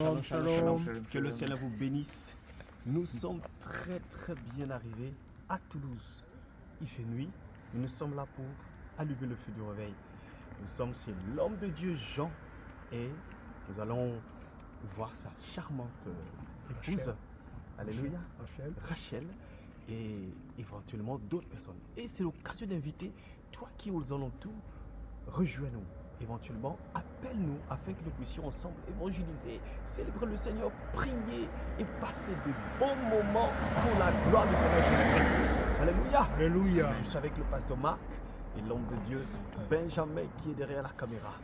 Shalom, Shalom. shalom. Que le Seigneur vous bénisse. Nous sommes très bien arrivés à Toulouse. Il fait nuit, mais nous sommes là pour allumer le feu du réveil. Nous sommes chez l'homme de Dieu Jean et nous allons voir sa charmante épouse. Alléluia. Rachel et éventuellement d'autres personnes. Et c'est l'occasion d'inviter toi qui es aux alentours, rejoins-nous. Éventuellement, appelle-nous afin que nous puissions ensemble évangéliser, célébrer le Seigneur, prier et passer de bons moments pour la gloire du Seigneur Jésus-Christ. Alléluia. Alléluia. Je suis avec le pasteur Marc et l'homme de Dieu Benjamin qui est derrière la caméra.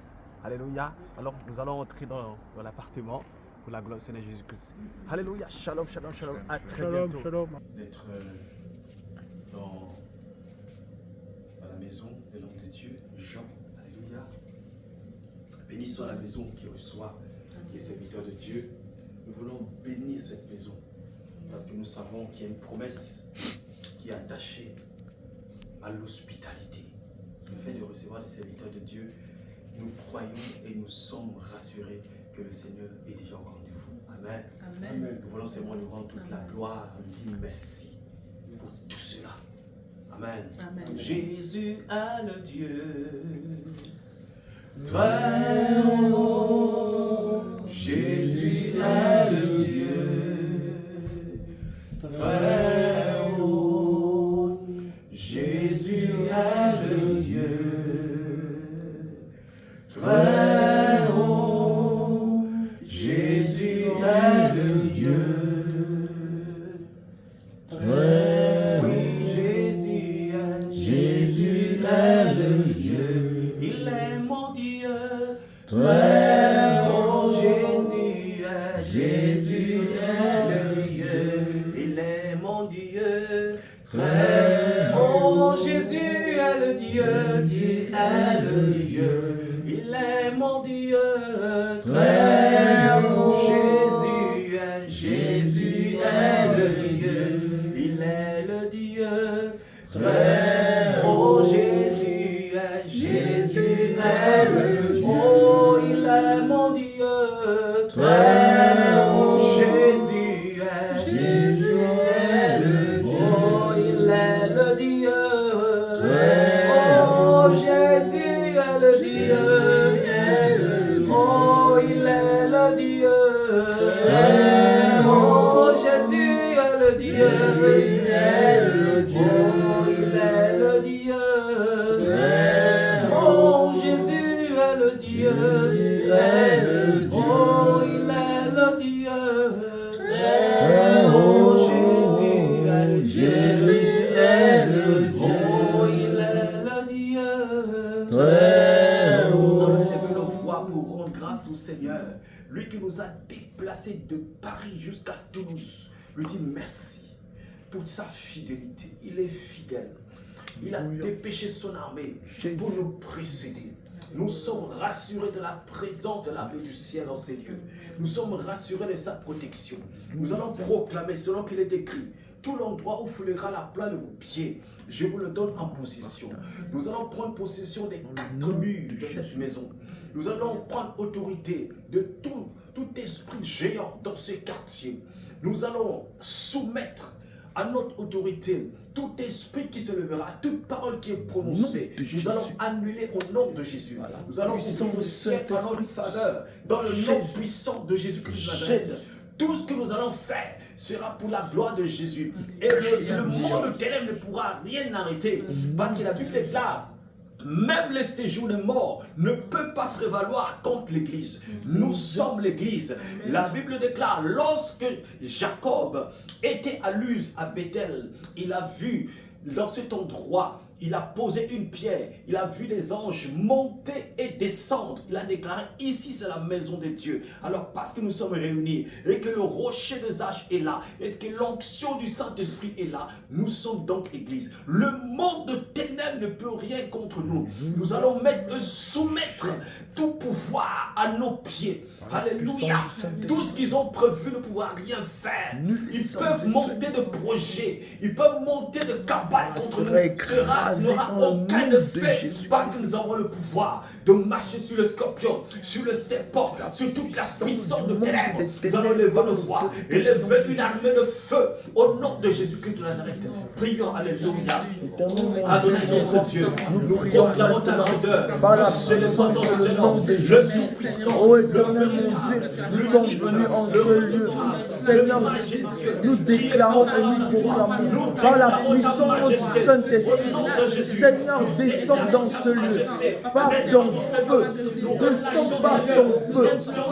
Alléluia. Alors nous allons entrer dans l'appartement pour la gloire du Seigneur Jésus-Christ. Alléluia. Shalom, shalom, shalom. À très bientôt. Shalom. D'être dans la maison de l'homme de Dieu Jean. Alléluia. Béni soit la maison qui reçoit les serviteurs de Dieu. Nous voulons bénir cette maison parce que nous savons qu'il y a une promesse qui est attachée à l'hospitalité. Le fait de recevoir les serviteurs de Dieu, nous croyons et nous sommes rassurés que le Seigneur est déjà au rendez-vous. Amen. Amen. Nous voulons seulement lui rendre toute la gloire, lui dire merci pour tout cela. Amen. Amen. Jésus est le Dieu très haut. Jésus est le Dieu très haut. Jésus est le Dieu très haut. Jésus est le Dieu très haut. Oui, Jésus est le Dieu. Il est mon Dieu très haut. Jésus est le Dieu. Il est mon Dieu très haut. Jésus est le Dieu. Dieu est le Dieu. Il est mon Dieu très haut. Jésus est le Dieu. Il est le Dieu très haut. Jésus est le Dieu. Oh, il est mon Dieu très haut. Jésus est le Dieu. Oh, il est le Dieu très haut. Jésus est le Dieu. Oh, il est le Dieu très haut. Jésus est le Dieu. Oh, il est le Dieu très haut. Jésus est le Dieu très haut. Oh, il est le Dieu très haut. Jésus est le Dieu. Oh, il est le Dieu très haut. Nous allons lever nos voix pour rendre grâce au Seigneur, lui qui nous a déplacés de Paris jusqu'à Toulouse. Lui dit merci pour sa fidélité. Il est fidèle. Il a dépêché son armée pour nous précéder. Nous sommes rassurés de la présence de l'armée du ciel en ces lieux. Nous sommes rassurés de sa protection. Nous allons proclamer, selon qu'il est écrit, tout l'endroit où foulera la plante de vos pieds, je vous le donne en possession. Nous allons prendre possession des 4 murs de cette maison. Nous allons prendre autorité de tout esprit géant dans ces quartiers. Nous allons soumettre à notre autorité tout esprit qui se lèvera, toute parole qui est prononcée. Nous allons annuler au nom de Jésus. Nous allons ouvrir le ciel à notre faveur dans le nom puissant de Jésus-Christ de Nazareth. Tout ce que nous allons faire sera pour la gloire de Jésus. Et le monde de ténèbres ne pourra rien arrêter. Parce que la Bible déclare, même les séjours de mort ne peut pas prévaloir contre l'Église. Nous sommes l'Église. La Bible déclare, lorsque Jacob était à Luz, à Bethel, il a vu dans cet endroit, il a posé une pierre, il a vu les anges monter et descendre. Il a déclaré, ici c'est la maison de Dieu. Alors parce que nous sommes réunis et que le rocher de Zach est là, et que l'onction du Saint-Esprit est là, nous sommes donc église. Le monde de ténèbres ne peut rien contre nous. Nous allons soumettre tout pouvoir à nos pieds. Alléluia. Tout ce qu'ils ont prévu ne pouvoir rien faire. Ils peuvent monter de projets, ils peuvent monter de cabales contre nous. Sera n'y aura aucun effet parce que nous avons le pouvoir de marcher sur le scorpion, sur le serpent, sur toute la puissance de ténèbres. Nous allons lever le voix et lever une armée de feu au nom de Jésus-Christ de Nazareth. Prions, alléluia. Adonai notre Dieu, nous proclamons ta grandeur. Nous célébrons ton Seigneur, le Tout-Puissant, Oh éternel mon Dieu, nous sommes venus en ce lieu. Seigneur, nous déclarons et nous proclamons par la puissance du Saint-Esprit. Seigneur, descends dans ce lieu, par ton feu, descends par ton feu,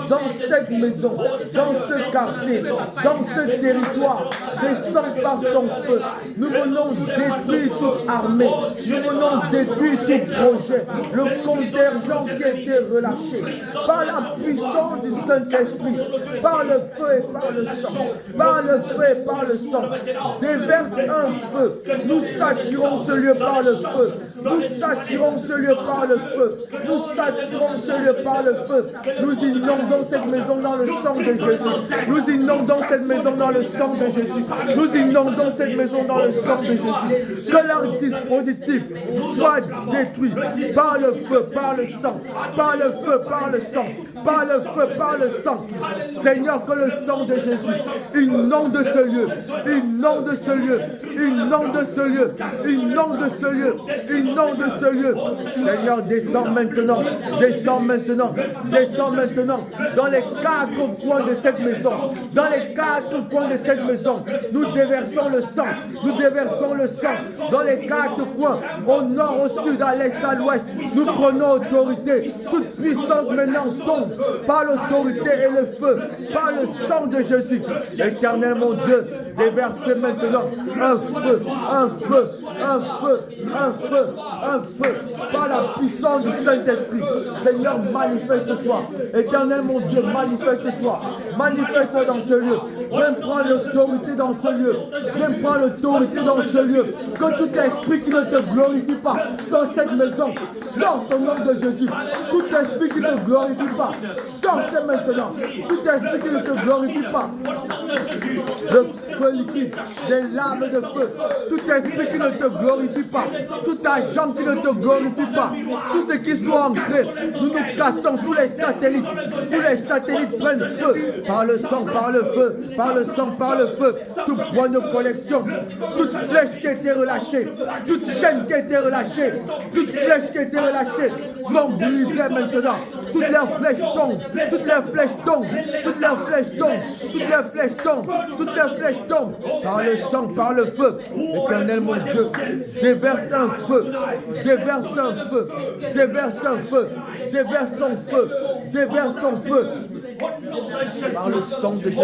dans cette maison, dans ce quartier, dans ce territoire, descends par ton feu. Nous venons détruire toute armée, nous venons détruire tout projet, le contingent qui a été relâché, par la puissance du Saint-Esprit, par le feu et par le sang, par le feu et par le sang, déverse un feu, nous saturons ce lieu par le feu, nous saturons ce lieu par le feu, nous saturons ce lieu par le feu, nous inondons cette maison dans le sang de Jésus, nous inondons cette maison dans le sang de Jésus, nous inondons cette maison dans le sang de Jésus, que leur dispositif soit détruit par le feu, par le sang, par le feu, par le sang, par le feu, par le sang. Seigneur, que le sang de Jésus inonde ce lieu, inonde ce lieu, inonde ce lieu, inonde ce lieu, inonde ce lieu. Seigneur, descends maintenant, descends maintenant, descends maintenant dans les quatre coins de cette maison, dans les quatre coins de cette maison. Nous déversons le sang, nous déversons le sang dans les quatre coins, au nord, au sud, à l'est, à l'ouest. Nous prenons autorité, toute puissance maintenant tombe par l'autorité et le feu, par le sang de Jésus. Éternel mon Dieu, déversez maintenant un feu, un feu, un feu, un feu, un feu, par la puissance du Saint-Esprit. Seigneur, manifeste-toi. Éternel mon Dieu, manifeste-toi. Manifeste-toi dans ce lieu. Viens prendre l'autorité dans ce lieu. Viens prendre l'autorité dans ce lieu. Que tout esprit qui ne te glorifie pas dans cette maison sorte au nom de Jésus. Tout esprit qui ne te glorifie pas, sortez maintenant. Tout esprit qui ne te glorifie pas, le feu liquide, les lames de feu. Tout esprit qui ne te glorifie pas, tout agent qui ne te glorifie pas, tout ce qui soit ancré, nous nous cassons tous les satellites. Tous les satellites prennent feu par le sang, par le feu, par le sang, par le feu. Tout point de connexion, toute flèche qui a été relâchée, toute chaîne qui a été relâchée, toute flèche qui a été relâchée, sont brisées maintenant. Toutes les flèches tombent, toutes les flèches tombent, toutes les flèches tombent, toutes les flèches tombent, toutes les flèches tombent, par le sang, par le feu. Éternel mon Dieu, déverse un feu, déverse un feu, déverse un feu, déverse ton feu, déverse ton feu. Par le sang de Jésus.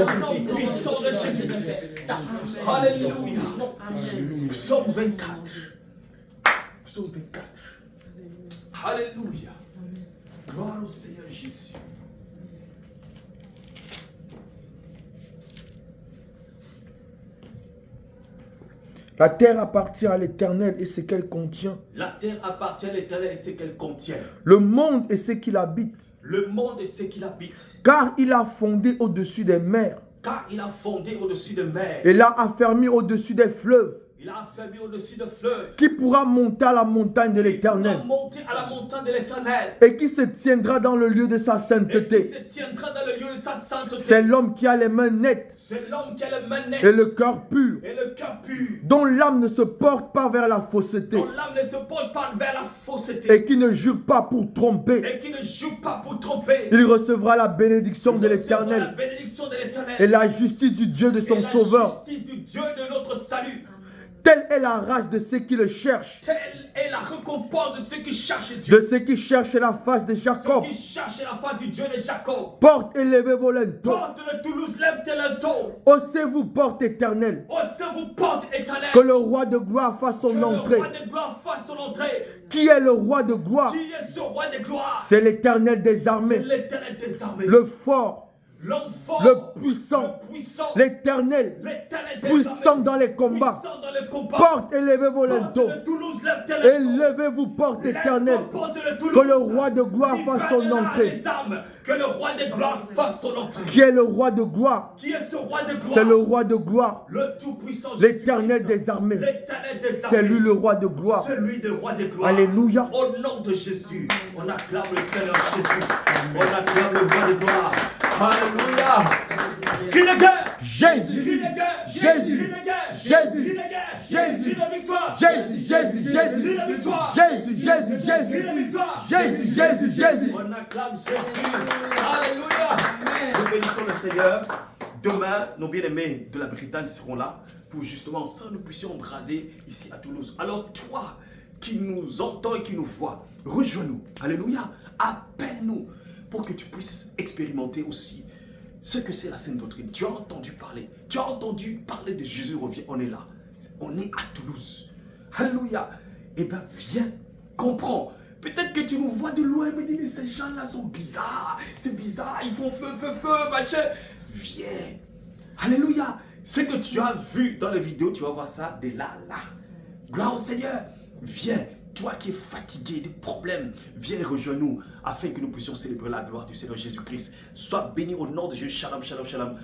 Alléluia. Psaume 24. Psaume 24. Alléluia. Gloire au Seigneur Jésus. La terre appartient à l'Éternel et ce qu'elle contient. La terre appartient à l'Éternel et ce qu'elle contient. Le monde et ce qu'il habite. Le monde et ce qu'il habite. Car il a fondé au-dessus des mers. Car il a fondé au-dessus des mers. Et l'a affermi au-dessus des fleuves. Il a affermi au-dessus des fleuves. Qui pourra monter à la montagne de l'Éternel. Monter à la montagne de l'Éternel. Et qui se tiendra dans le lieu de sa sainteté. Et qui se tiendra dans le lieu de sa sainteté. C'est l'homme qui a les mains nettes. C'est l'homme qui a les mains nettes. Et le cœur pur. Et le cœur pur. Dont l'âme ne se porte pas vers la fausseté. Dont l'âme ne se porte pas vers la fausseté. Et qui ne jure pas pour tromper. Et qui ne jure pas pour tromper. Il recevra la bénédiction de l'Éternel. Et la justice du Dieu de son sauveur. La justice du Dieu de notre salut. Telle est la race de ceux qui le cherchent. Telle est la récompense de ceux qui cherchent Dieu. De ceux qui cherchent la face de Jacob. Ceux qui cherchent la face du Dieu de Jacob. Porte et levez vos linteaux. Porte de Toulouse, lève tes linteaux. Haussez-vous, porte éternelle. Haussez-vous, porte éternelle. Que le roi de gloire fasse son entrée. Le roi de gloire fasse son entrée. Qui est le roi de gloire? Qui est ce roi de gloire? C'est l'Éternel des armées. C'est l'Éternel des armées. Le fort. L'homme le puissant, l'Éternel, puissant dans les combats. Porte, élevez vos linteaux. Élevez-vous, porte éternelle. Que le roi de gloire fasse son entrée. Que le roi de gloire fasse son entrée. Qui est le roi de gloire? Qui est ce roi de gloire? C'est le roi de gloire. Le tout-puissant l'Éternel des armées. C'est lui le roi de gloire. Celui de roi de gloire. Alléluia. Au nom de Jésus, on acclame le Seigneur Jésus. On acclame le roi de gloire. Alléluia. Qui de guerre? Jésus. Qui de guerre? Jésus. Qui de guerre? Jésus. Qui de guerre? Jésus. Qui de victoire? Jésus. Jésus. Jésus. Qui de victoire? Jésus. Jésus. Jésus. Qui de victoire? Jésus. Jésus. Jésus. On acclame Jésus. Alléluia. Nous bénissons le Seigneur. Demain, nos bien-aimés de la Bretagne seront là pour justement ça nous puissions embraser ici à Toulouse. Alors toi qui nous entends et qui nous vois, rejoins-nous. Alléluia. Appelle-nous pour que tu puisses expérimenter aussi ce que c'est la Sainte Doctrine. Tu as entendu parler. Tu as entendu parler de Jésus revient. On est là. On est à Toulouse. Alléluia. Eh bien, viens, comprends. Peut-être que tu nous vois de loin et me dis, mais ces gens-là sont bizarres. C'est bizarre, ils font feu, machin. Viens. Alléluia. Ce que tu as vu dans les vidéos, tu vas voir ça de là. Gloire au Seigneur. Viens. Toi qui es fatigué des problèmes, viens et rejoins-nous afin que nous puissions célébrer la gloire du Seigneur Jésus-Christ. Sois béni au nom de Jésus. Shalom, shalom, shalom.